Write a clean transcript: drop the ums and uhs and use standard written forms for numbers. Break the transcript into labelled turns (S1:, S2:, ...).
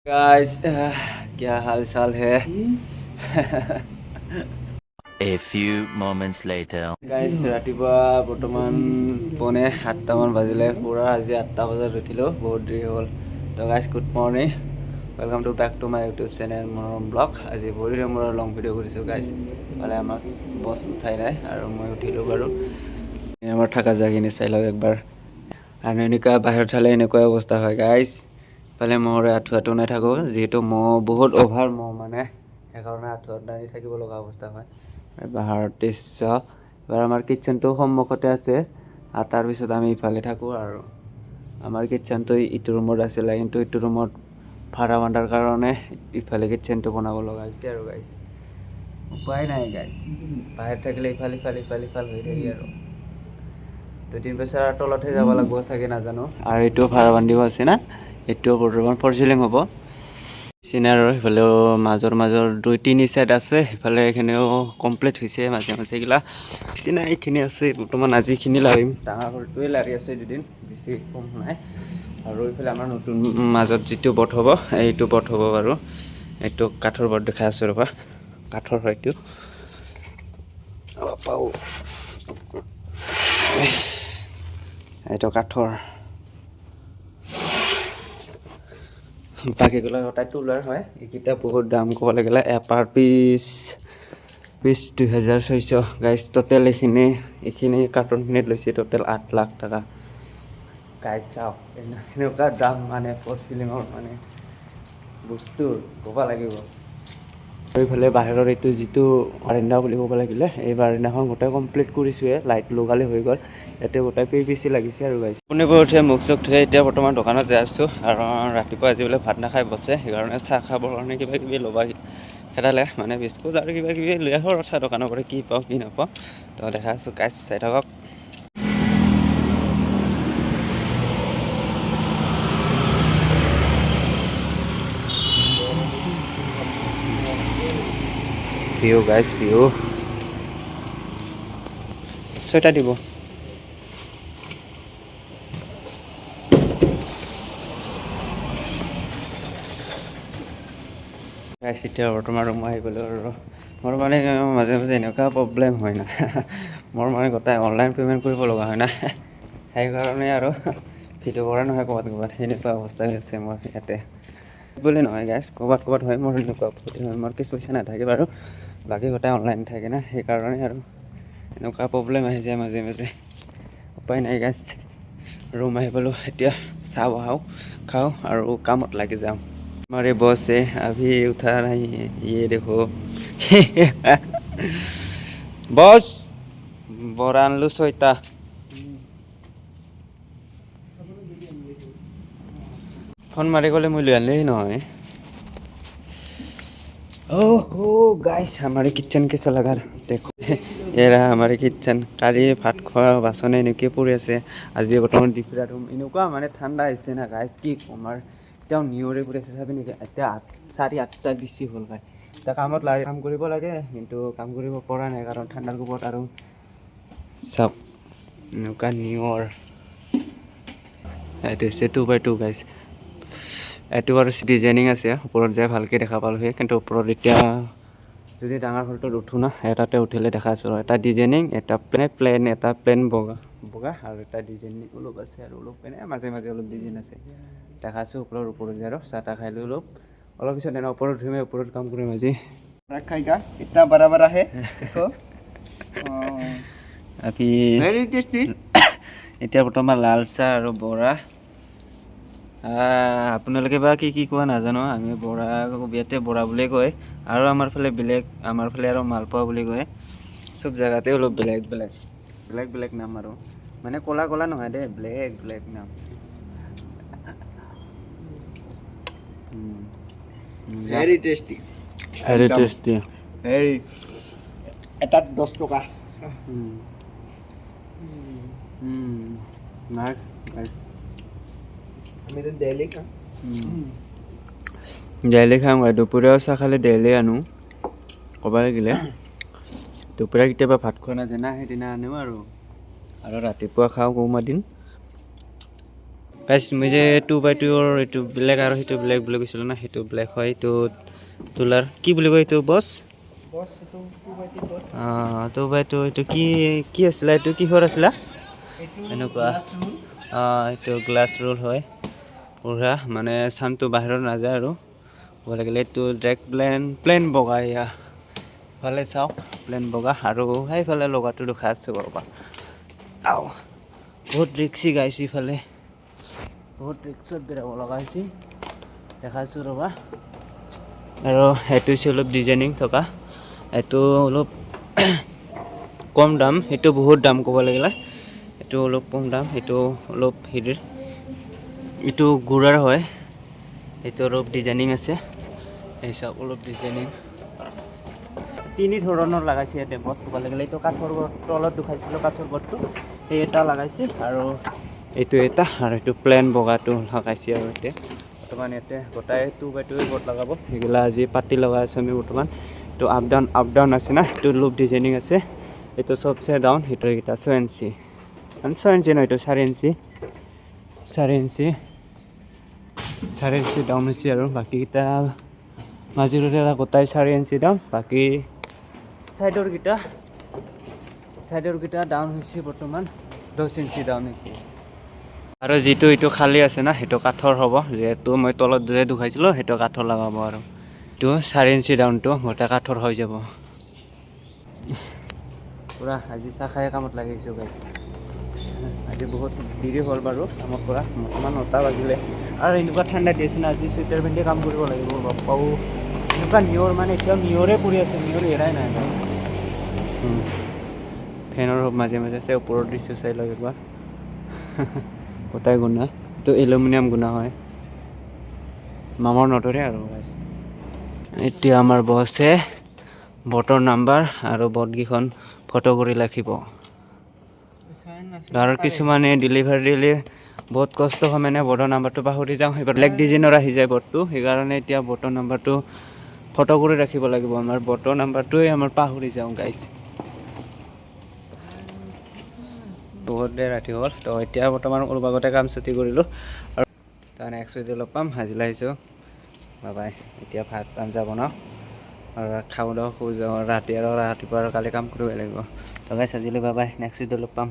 S1: Guys क्या हाल चाल है
S2: A few moments later.
S1: গাইছ ৰাতিপুৱা বৰ্তমান পৌনে 7টামান বাজিলে পুৰা আজি 8টা বজাত উঠিলোঁ বহুত দেৰি হ'ল তো guys good morning welcome to back to my YouTube channel মনোৰম ব্লগ আজি ভৰিৰে মোৰ লং ভিডিঅ' কৰিছোঁ গাইছ মানে আমাৰ বছ উঠাই নাই আৰু মই উঠিলোঁ বাৰু আমাৰ থকা জেগাখিনি চাই লওক একবাৰ আৰু এনেকুৱা বাহিৰত চালে এনেকুৱা অৱস্থা হয় গাইছ ইফালে মহৰে আঁঠুৱাটো নাথাকোঁ যিহেতু মহ বহুত অভাৰ মহ মানে সেইকাৰণে আঁঠুৱাত দাঙি থাকিব লগা অৱস্থা হয় বাহিৰৰ দৃশ্য এবাৰ আমাৰ কিটচেনটো সন্মুখতে আছে আৰু তাৰপিছত আমি ইফালে থাকোঁ আৰু আমাৰ কিটচেনটো ইটো ৰুমত আছিলে কিন্তু ইটো ৰুমত ভাড়া বান্ধাৰ কাৰণে ইফালে কিটচেনটো বনাব লগা হৈছে আৰু গাইছ উপায় নাই গাইছ বাহিৰত থাকিলে ইফাল হৈ থাকে আৰু 2-3 বছৰ তলতহে যাব লাগিব চাগে নাজানো আৰু এইটো ভাড়া বান্ধিব আছে না এইটো বৰ্তমান ফৰ চিলিং হ'ব চিনাৰৰ সেইফালেও মাজৰ 2-3 চাইড আছে সেইফালে এইখিনিও কমপ্লিট হৈছে মাজে এইগিলা চিনা এইখিনি আছে বৰ্তমান আজিখিনি লাৰিম ডাঙৰ ঘৰটোৱে লাৰি আছে দুদিন বেছি কম নাই আৰু এইফালে আমাৰ নতুন মাজত যিটো বট হ'ব এইটো বট হ'ব বাৰু এইটো কাঠৰ বট দেখাই আছোঁ ৰ'বা কাঠৰ হয়তো পাওঁ এইটো কাঠৰ বাকীগুলো গোটাই তোলাৰ হয় এইকেইটা বহুত দাম ক'ব লাগিলে এপাৰ পিচ 2600 গাইজ টোটেল এইখিনি কাৰ্টুনখিনিত লৈছে টোটেল 8 লাখ টকা গাইজ চাওক এনেকুৱা দাম মানে ফৰ চিলিঙৰ মানে বস্তু ক'ব লাগিব এইফালে বাহিৰৰ এইটো যিটো বাৰাণ্ডা বুলি ক'ব লাগিলে এই বাৰাণ্ডাখন গোটেই কমপ্লিট কৰিছোঁৱে লাইট লগালে হৈ গ'ল ইয়াতে গোটেই PVC লাগিছে আৰু গাইছ কোনেবোৰ উঠে মুখ চুখ ধুই এতিয়া বৰ্তমান দোকানত যাই আছোঁ আৰু ৰাতিপুৱা আজি বোলে ভাত নাখাই বসে সেইকাৰণে চাহ খাবৰ কাৰণে কিবা কিবি ল'বা খেদালে মানে বিস্কুট আৰু কিবা কিবি লৈ আহোঁ আৰু চাহ দোকানৰ পৰা কি পাওঁ কি নাপাওঁ তো দেখা আছোঁ গাইছ চাই থাকক ভিউ গাইছ ভিউ 6টা দিব গাইছ এতিয়া বৰ্তমান ৰুম আহি গ'লোঁ আৰু মোৰ মানে মাজে মাজে এনেকুৱা প্ৰব্লেম হয় না মোৰ মানে গোটেই অনলাইন পে'মেণ্ট কৰিব লগা হয় না সেইকাৰণে আৰু ভিডিঅ' কৰা নহয় ক'ৰবাত সেনেকুৱা অৱস্থা হৈ আছে মোৰ ইয়াতে বুলি নহয় গাইছ ক'ৰবাত হয় মোৰ এনেকুৱা হয় মোৰ কিছু পইচা নাথাকে বাৰু বাকী গোটেই অনলাইন থাকে না সেইকাৰণে আৰু এনেকুৱা প্ৰব্লেম আহি যায় মাজে মাজে উপায় নাই গাইছ ৰুম আহি পালোঁ এতিয়া চাহ বহাওঁ খাওঁ আৰু কামত লাগি যাওঁ हमारे बॉस से अभी उठा नहीं है ये देखो बॉस বৰা আনলো 6টা ফোন মাৰি গ'লে মই লৈ আনিলেই নহয় ओहो गाइस हमारे किचन कैसा लगा देखो ये रहा हमारे किचन কালি ভাত খোৱা বাচনে এনেকৈ পৰি আছে আজি বৰ্তমান ডিফিৰা ৰুম এনেকুৱা মানে ঠাণ্ডা হৈছে না গাইছ কি কমাৰ এতিয়াও নিয়ৰে পৰি আছে চাবি নেকি এতিয়া 7:30 বেছি হ'ল গাই এতিয়া কামত কাম কৰিব লাগে কিন্তু কাম কৰিব পৰা নাই কাৰণ ঠাণ্ডাৰ কোবত আৰু চাওক এনেকুৱা নিয়ৰ এইটো হৈছে 2x2 গাইছ এইটো আৰু ডিজাইনিং আছে ওপৰত যাই ভালকৈ দেখা পালোঁহে কিন্তু ওপৰত এতিয়া যদি ডাঙৰ ঘৰটোত উঠোঁ না এটাতে উঠিলে দেখা আছোঁ এটা ডিজাইনিং এটা প্লেন এটা প্লেন বগা আৰু এটা ডিজাইনিং অলপ আছে আৰু অলপ প্লেনে মাজে অলপ ডিজাইন আছে দেখা আছোঁ ওপৰত যায় আৰু চাহ তাহ খাই লৈ অলপ পিছত এনে ওপৰত উঠিম ওপৰত কাম কৰিম আজি
S3: रखेगा इतना बड़ा बड़ा है देखो
S1: अभी
S3: वेरी टेस्टी
S1: এতিয়া বৰ্তমান লাল চাহ আৰু বৰা আপোনালোকে বা কি কি কোৱা নাজানো আমি বৰা ইয়াতে বৰা বুলিয়ে কয় আৰু আমাৰ ফালে আৰু মালপোৱা বুলি কয় চব জেগাতে অলপ বেলেগ নাম আৰু মানে ক'লা নহয় দে ব্লেক নাম
S3: very tasty
S1: very tasty
S3: very এটাত 10 টকা
S1: নাইস
S3: আমি তো ডেইলি খাওঁ
S1: ডেইলি খাওঁ দুপৰীয়াও চাহ খালে ডেইলি আনো ক'ব লাগিলে দুপৰীয়া কেতিয়াবা ভাত খোৱা নাযায় না সেইদিনা আনো আৰু ৰাতিপুৱা খাওঁ কোনোবা দিন গাইছ মই যে 2x2ৰ এইটো ব্লেক আৰু সেইটো ব্লেক বুলি কৈছিলোঁ না সেইটো ব্লেক হয় এইটো তোলাৰ কি বুলি কয় এইটো বছ
S3: বছ এইটো 2x2 বট
S1: 2x2 এইটো কি আছিলে এইটো কিহৰ আছিলে
S3: এইটো
S1: এনেকুৱা
S3: গ্লাছ ৰুল
S1: এইটো গ্লাছ ৰোল হয় পুৰা মানে চানটো বাহিৰত নাযায় আৰু ক'ব লাগিলে এইটো ডাইৰেক্ট প্লেন বগা এয়া ইফালে চাওক প্লেন বগা আৰু সেইফালে লগাটো দেখাই আছোঁ ৰ'বা আও বহুত ৰিক্সি গাইছোঁ ইফালে বহুত ৰিক্সত বেৰাব লগা হৈছে দেখাইছোঁ ৰ'বা আৰু সেইটো হৈছে অলপ ডিজাইনিং থকা এইটো অলপ কম দাম সেইটো বহুত দাম ক'ব লাগিলে এইটো অলপ কম দাম সেইটো অলপ হেৰিৰ এইটো গুড়াৰ হয় এইটো অলপ ডিজাইনিং আছে এই চাওক অলপ ডিজাইনিং তিনি ধৰণৰ লগাইছে ইয়াতে বট ক'ব লাগিলে এইটো কাঠৰ তলত দেখাইছিলোঁ কাঠৰ বটটো সেই এটা লগাইছে আৰু এইটো এটা আৰু এইটো প্লেন বগাটো লগাইছে আৰু এতিয়া বৰ্তমান ইয়াতে গোটাই 2x2 বট লগাব সেইগিলা আজি পাতি লগাই আছোঁ আমি বৰ্তমান এইটো আপ ডাউন আছে না এইটো লুপ ডিজাইনিং আছে এইটো চবচে ডাউন সেইটো এইকেইটা 6 ইঞ্চি মানে 6 ইঞ্চি নহয় এইটো 4 ইঞ্চি ডাউন হৈছে আৰু বাকীকেইটা মাজুলীৰ গোটাই 4 ইঞ্চি ডাউন বাকী চাইডৰ কেইটা ডাউন হৈছে বৰ্তমান 10 ইঞ্চি ডাউন হৈছে আৰু যিটো এইটো খালী আছে না সেইটো কাঠৰ হ'ব যিহেতু মই তলত যে দেখাইছিলোঁ সেইটো কাঠৰ লগাব আৰু এইটো 4 ইঞ্চি ডাউনটো গোটেই কাঠৰ হৈ যাব পূৰা আজি চাহ খাই কামত লাগিছোঁ গাইছ আজি বহুত দেৰি হ'ল বাৰু কামত পৰা বৰ্তমান 9টা বাজিলে আৰু এনেকুৱা ঠাণ্ডা দিছে না আজি চুইটাৰ পিন্ধি কাম কৰিব লাগিব বাপ্পাও এনেকুৱা নিয়ৰ মানে এতিয়া নিয়ৰে পৰি আছে নিয়ৰ এৰাই নাই ফেনৰ মাজে মাজে আছে ওপৰৰ দৃশ্য চাই লওক একবাৰ গোটাই গুণা এইটো এলুমিনিয়াম গুণা হয় মামৰ নধৰে আৰু এতিয়া আমাৰ বছে বটৰ নাম্বাৰ আৰু বটকেইখন ফটো কৰি ৰাখিব আৰু কিছুমানে ডেলিভাৰী দিলে বহুত কষ্ট হয় মানে বটৰ নাম্বাৰটো পাহৰি যাওঁ সেইবাৰ ব্লেক ডিজাইনৰ আহি যায় বটটো সেইকাৰণে এতিয়া বটৰ নাম্বাৰটো ফটো কৰি ৰাখিব লাগিব আমাৰ বটৰ নাম্বাৰটোৱে আমাৰ পাহৰি যাওঁ গাইছ বহুত দেৰি ৰাতি হ'ল তো এতিয়া বৰ্তমান অলপ আগতে কাম ছুটি কৰিলোঁ আৰু তাৰ নেক্সট ভিডিঅ' লগ পাম হাজিলা আহিছোঁ বাই এতিয়া ভাত আঞ্জা বনাওঁ আৰু খাব দাওঁ শুই যাওঁ ৰাতি আৰু ৰাতিপুৱা আৰু কালি কাম কৰিব লাগিব তো গাইছ আজিলৈ বাই নেক্সট ভিডিঅ' লগ পাম